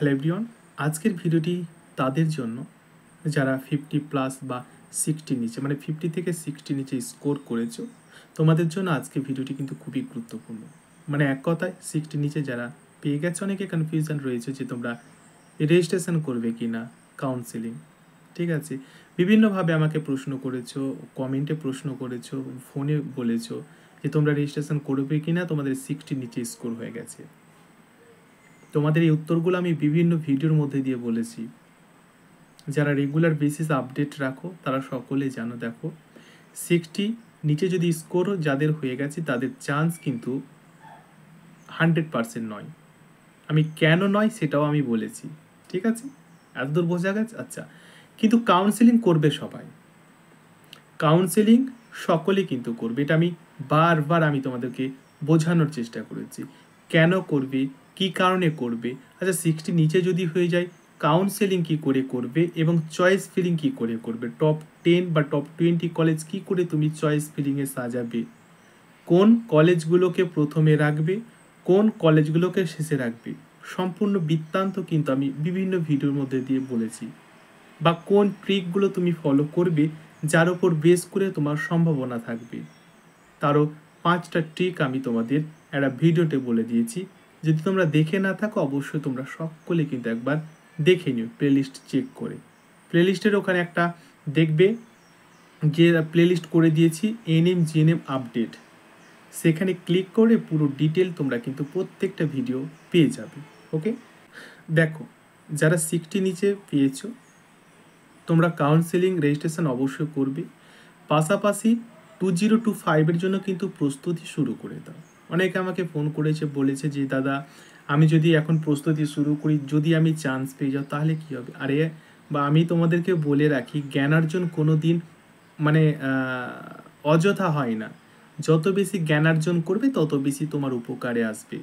Hello everyone, আজকের ভিডিওটি তাদের জন্য যারা 50+ বা 60 নিচে মানে 50 থেকে 60 নিচে স্কোর করেছো। তোমাদের জন্য আজকে ভিডিওটি কিন্তু খুবই গুরুত্বপূর্ণ। মানে এক কথায় 60 নিচে যারা পেয়ে গেছে, অনেকে কনফিউশন রয়েছে যে তোমরা রেজিস্ট্রেশন করবে কি না কাউন্সেলিং। ঠিক আছে, বিভিন্নভাবে আমাকে প্রশ্ন করেছো, কমেন্টে প্রশ্ন করেছো, ফোনে বলেছো যে তোমরা রেজিস্ট্রেশন করবে কি না, তোমাদের 60 নিচে স্কোর হয়ে গেছে। তোমাদের এই উত্তরগুলো আমি বিভিন্ন ভিডিওর মধ্যে দিয়ে বলেছি। যারা রেগুলার বেসিস আপডেট রাখো তারা সকলে জানো, দেখো 60 নিচে যদি স্কোর যাদের হয়ে গেছে তাদের চান্স কিন্তু 100% নয়। আমি কেন নয় সেটাও আমি বলেছি। ঠিক আছে, এতদূর বোঝা গেছে? আচ্ছা, কিন্তু কাউন্সেলিং করবে সবাই, কাউন্সেলিং সকলে কিন্তু করবে, এটা আমি বারবার তোমাদেরকে বোঝানোর চেষ্টা করেছি। কেন করবে, কি কারণে করবে। আচ্ছা, 60 নিচে যদি হয়ে যায় কাউন্সেলিং কি করে করবে এবং চয়েস ফিলিং কি করে করবে, টপ 10 বা টপ 20 কলেজ কি করে তুমি চয়েস ফিলিংয়ে সাজাবে, কোন কলেজগুলোকে প্রথমে রাখবে, কোন কলেজগুলোকে শেষে রাখবে, সম্পূর্ণ বৃত্তান্ত কিন্তু আমি বিভিন্ন ভিডিওর মধ্যে দিয়ে বলেছি। বা কোন ট্রিকগুলো তুমি ফলো করবে যার উপর বেস করে তোমার সম্ভাবনা থাকবে, তারও 5টা ট্রিক আমি তোমাদের একটা ভিডিওতে বলে দিয়েছি। যদি তোমরা দেখে না থাকো অবশ্যই তোমরা সকলে কিন্তু একবার দেখে নিও, প্লেলিস্ট চেক করে। প্লেলিস্টের ওখানে একটা দেখবে যে প্লেলিস্ট করে দিয়েছি এনএম জিএনএম আপডেট, সেখানে ক্লিক করে পুরো ডিটেল তোমরা কিন্তু প্রত্যেকটা ভিডিও পেয়ে যাবে। ওকে, দেখো যারা 60 নিচে পেয়েছো তোমরা কাউন্সেলিং রেজিস্ট্রেশন অবশ্যই করবে, পাশাপাশি 2025 জন্য কিন্তু প্রস্তুতি শুরু করে দাও। অনেকে আমাকে ফোন করেছে, বলেছে যে দাদা আমি যদি এখন প্রস্তুতি শুরু করি, যদি আমি চান্স পেয়ে যাও তাহলে কি হবে। আরে বা আমি তোমাদেরকে বলে রাখি, জ্ঞানার্জন কোনো দিন মানে অযথা হয় না। যত বেশি জ্ঞানার্জন করবে তত বেশি তোমার উপকারে আসবে।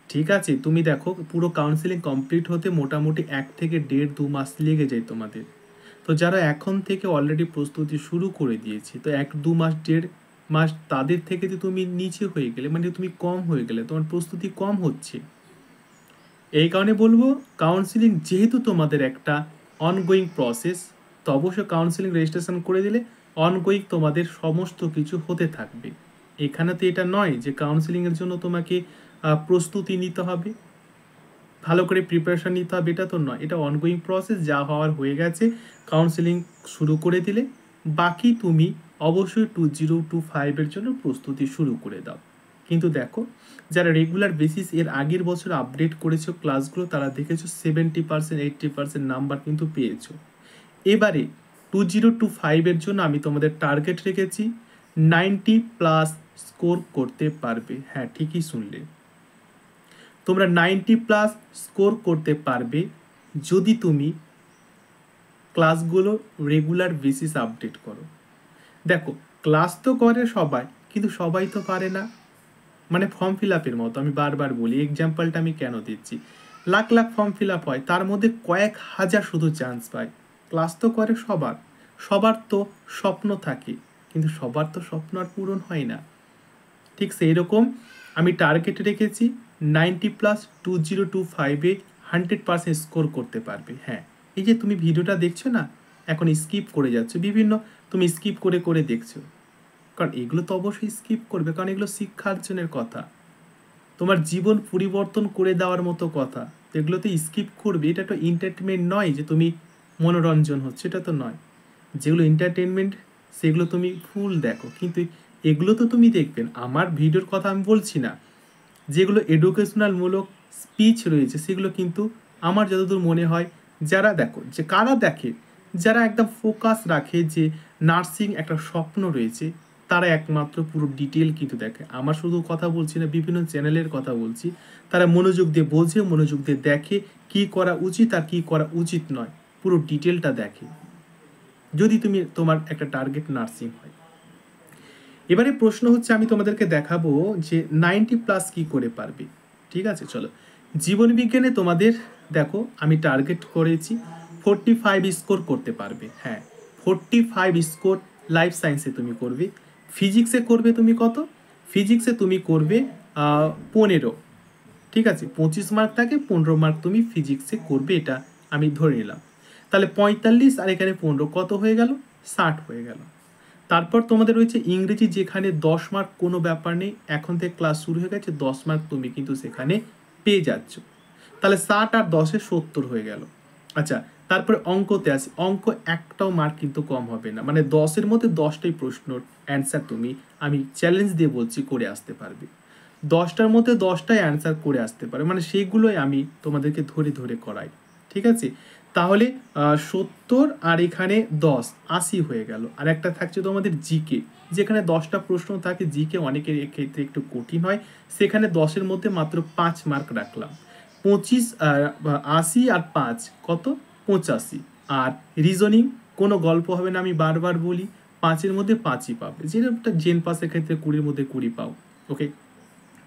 ঠিক আছে, তুমি দেখো পুরো কাউন্সেলিং কমপ্লিট হতে মোটামুটি 1 থেকে 1.5-2 মাস লেগে যায় তোমাদের। তো যারা এখন থেকে অলরেডি প্রস্তুতি শুরু করে দিয়েছে, তো 1-2 মাস 1.5 মাস তাদের থেকে যে তুমি নিচে হয়ে গেলে, মানে তুমি কম হয়ে গেলে, তোমার প্রস্তুতি কম হচ্ছে। এই কারণে বলবো কাউন্সেলিং যেহেতু তোমাদের একটা অনগোয়িং প্রসেস, তো অবশ্যই কাউন্সেলিং রেজিস্ট্রেশন করে দিলে অনগোয়িং তোমাদের সমস্ত কিছু হতে থাকবে। এখানে তো এটা নয় যে কাউন্সেলিংয়ের জন্য তোমাকে প্রস্তুতি নিতে হবে, ভালো করে প্রিপারেশান নিতে হবে, এটা তো নয়। এটা অনগোয়িং প্রসেস, যা হওয়ার হয়ে গেছে। কাউন্সেলিং শুরু করে দিলে বাকি তুমি অবশ্যই 2025 জন্য প্রস্তুতি শুরু করে দাও। কিন্তু দেখো যারা রেগুলার বেসিস এর আগের বছর আপডেট করেছো ক্লাসগুলো, তারা দেখেছো 70% 80% নাম্বার কিন্তু পেয়েছো। এবারে 2025 জন্য আমি তোমাদের টার্গেট রেখেছি 90+ স্কোর করতে পারবে। হ্যাঁ, ঠিকই শুনলে, তোমরা 90+ স্কোর করতে পারবে যদি তুমি ক্লাসগুলো রেগুলার বেসিস আপডেট করো। দেখো ক্লাস তো করে সবাই, কিন্তু সবাই তো পারে না। মানে ফর্ম ফিল আপের মতো, আমি বারবার বলি, এক্সাম্পলটা আমি কেন দিচ্ছি, lakh lakh form fill up হয়, তার মধ্যে কয়েক হাজার শুধু চান্স পায়। ক্লাস তো করে সবার, সবার তো স্বপ্ন থাকে, কিন্তু সবার তো স্বপ্ন আর পূরণ হয় না। ঠিক সেই রকম আমি টার্গেট রেখেছি 90+ 2025 100% স্কোর করতে পারবে। হ্যাঁ, এই যে তুমি ভিডিওটা দেখছো না, এখন স্কিপ করে যাচ্ছ, বিভিন্ন তুমি স্কিপ করে করে দেখছো, কারণ এগুলো তো অবশ্যই স্কিপ করবে, কারণ এগুলো শিক্ষার্জনের কথা, তোমার জীবন পরিবর্তন করে দেওয়ার মতো কথা। এগুলোতে স্কিপ করবে, এটা তো এন্টারটেনমেন্ট নয় যে তুমি মনোরঞ্জন হচ্ছে, এটা তো নয়। যেগুলো এন্টারটেনমেন্ট সেগুলো তুমি ফুল দেখো, কিন্তু এগুলো তো তুমি দেখবেন। আমার ভিডিওর কথা আমি বলছি না, যেগুলো এডুকেশনাল মূলক স্পিচ রয়েছে সেগুলো কিন্তু আমার যতদূর মনে হয় যারা দেখো, যে কারা দেখে, যারা একদম ফোকাস রাখে যে নার্সিং একটা স্বপ্ন রয়েছে, তারা একমাত্র পুরো ডিটেল কিন্তু দেখে। আমার শুধু কথা বলছি না, বিভিন্ন চ্যানেলের কথা বলছি, তারা মনোযোগ দিয়ে বোঝে, মনোযোগ দিয়ে দেখে কি করা উচিত আর কি করা উচিত নয়, পুরো ডিটেলটা দেখে, যদি তুমি তোমার একটা টার্গেট নার্সিং হয়। এবারে প্রশ্ন হচ্ছে, আমি তোমাদেরকে দেখাবো যে 90+ কি করে পারবে। ঠিক আছে, চলো জীবন বিজ্ঞানে তোমাদের দেখো আমি টার্গেট করেছি 45 স্কোর করতে পারবে। হ্যাঁ, 45 স্কোর লাইফ সায়েন্সে তুমি করবে। ফিজিক্সে করবে তুমি কত, ফিজিক্সে তুমি করবে 15। ঠিক আছে, 25 মার্ক থাকে, 15 মার্ক তুমি ফিজিক্সে করবে, এটা আমি ধরে নিলাম। তাহলে 45 আর এখানে 15 কত হয়ে গেল? 60 হয়ে গেল। তারপর তোমাদের রয়েছে ইংরেজি, যেখানে 10 মার্ক কোনো ব্যাপার নেই, এখন থেকে ক্লাস শুরু হয়ে গেছে, 10 মার্ক তুমি কিন্তু সেখানে পেয়ে যাচ্ছ। তাহলে 60 আর 10-এ 70 হয়ে গেল। আচ্ছা, তারপরে অঙ্কতে আসি। অঙ্ক একটাও মার্ক কিন্তু কম হবে না, মানে 10-এর মধ্যে 10টাই প্রশ্নর অ্যান্সার তুমি, আমি চ্যালেঞ্জ দিয়ে বলছি, করে আসতে পারবে। 10টার মধ্যে 10টাই অ্যান্সার করে আসতে পারে, মানে সেইগুলোই আমি তোমাদেরকে ধরে ধরে করাই। ঠিক আছে, তাহলে 70 আর এখানে 10, 80 হয়ে গেল। আর একটা থাকছে তোমাদের জিকে, যেখানে 10টা প্রশ্ন থাকে। জিকে অনেকের ক্ষেত্রে একটু কঠিন হয়, সেখানে 10-এর মধ্যে মাত্র 5 মার্ক রাখলাম। 80 আর 5 কত? 85। আর রিজনিং কোনো গল্প হবে না, আমি বারবার বলি, 5-এর মধ্যে 5ই পাবে, যেটা জেন পাসের ক্ষেত্রে 20-এর মধ্যে 20 পাও। ওকে,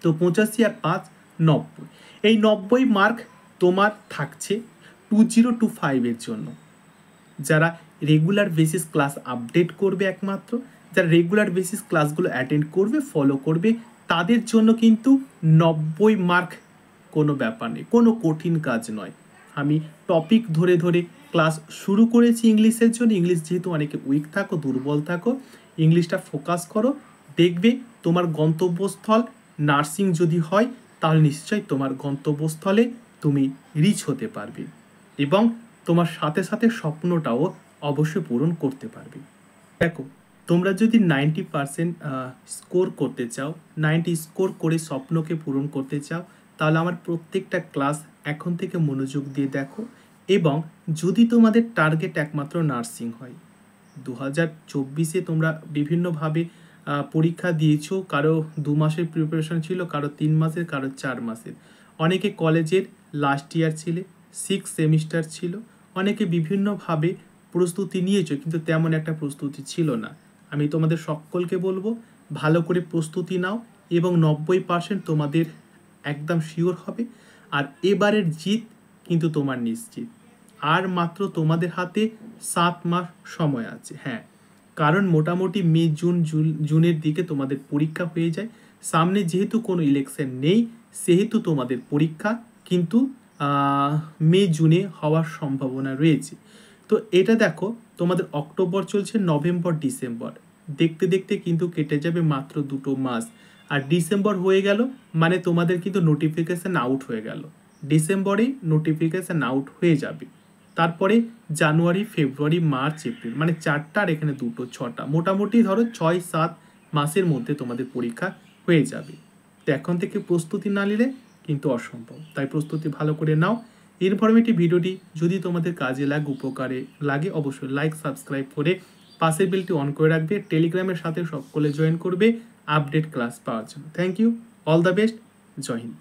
তো 85 আর 5, 90। এই 90 মার্ক তোমার থাকছে 2025-এর জন্য। যারা রেগুলার বেসিস ক্লাস আপডেট করবে, একমাত্র যারা রেগুলার বেসিস ক্লাসগুলো অ্যাটেন্ড করবে, ফলো করবে, তাদের জন্য কিন্তু 90 মার্ক কোনো ব্যাপার নেই, কোনো কঠিন কাজ নয়। আমি টপিক ধরে ধরে ক্লাস শুরু করেছি ইংলিশের জন্য। ইংলিশ যেহেতু অনেকে উইক থাকো, দুর্বল থাকো, ইংলিশটা ফোকাস করো, দেখবে তোমার গন্তব্যস্থল নার্সিং যদি হয়, তাহলে নিশ্চয়ই তোমার গন্তব্যস্থলে তুমি রিচ হতে পারবে, এবং তোমার সাথে সাথে স্বপ্নটাও অবশ্যই পূরণ করতে পারবে। দেখো, তোমরা যদি 90% স্কোর করতে চাও, 90 স্কোর করে স্বপ্নকে পূরণ করতে চাও, তাহলে আমার প্রত্যেকটা ক্লাস এখন থেকে মনোযোগ দিয়ে দেখো। এবং যদি তোমাদের টার্গেট একমাত্র নার্সিং হয়, 2024-এ তোমরা বিভিন্নভাবে পরীক্ষা দিয়েছো, কারো 2 মাসের প্রিপারেশন ছিল, কারো 3 মাসের, কারো 4 মাসের, অনেকে কলেজের লাস্ট ইয়ার ছিল, 6 সেমিস্টার ছিল, অনেকে বিভিন্নভাবে প্রস্তুতি নিয়েছো, কিন্তু তেমন একটা প্রস্তুতি ছিল না। আমি তোমাদের সকলকে বলবো, ভালো করে প্রস্তুতি নাও, এবং 90% তোমাদের একদম শিওর হবে। আর এবারের জিত কিন্তু তোমার নিশ্চিত। আর মাত্র তোমাদের হাতে 7 মাস সময় আছে। হ্যাঁ, কারণ মোটামুটি মে জুনের দিকে তোমাদের পরীক্ষা হয়ে যায়। সামনে যেহেতু কোনো ইলেকশন নেই, সেহেতু তোমাদের পরীক্ষা কিন্তু মে জুনে হওয়ার সম্ভাবনা রয়েছে। তো এটা দেখো, তোমাদের অক্টোবর চলছে, নভেম্বর, ডিসেম্বর, দেখতে দেখতে কিন্তু কেটে যাবে মাত্র 2 মাস। আর ডিসেম্বর হয়ে গেল মানে তোমাদের কিন্তু নোটিফিকেশান আউট হয়ে গেল, ডিসেম্বরেই নোটিফিকেশান আউট হয়ে যাবে। তারপরে জানুয়ারি, ফেব্রুয়ারি, মার্চ, এপ্রিল, মানে 4টা, আর এখানে 2, 6টা, মোটামুটি ধরো 6-7 মাসের মধ্যে তোমাদের পরীক্ষা হয়ে যাবে। তো এখন থেকে প্রস্তুতি না নিলে কিন্তু অসম্ভব, তাই প্রস্তুতি ভালো করে নাও। ইনফরমেটিভ ভিডিওটি যদি তোমাদের কাজে লাগে, উপকারে লাগে, অবশ্যই লাইক, সাবস্ক্রাইব করে পাশের বেলটি অন করে রাখবে। টেলিগ্রামের সাথে সকলে জয়েন করবে আপডেট ক্লাস পাওয়ার জন্য। Thank you, all the best, জয় হিন্দ।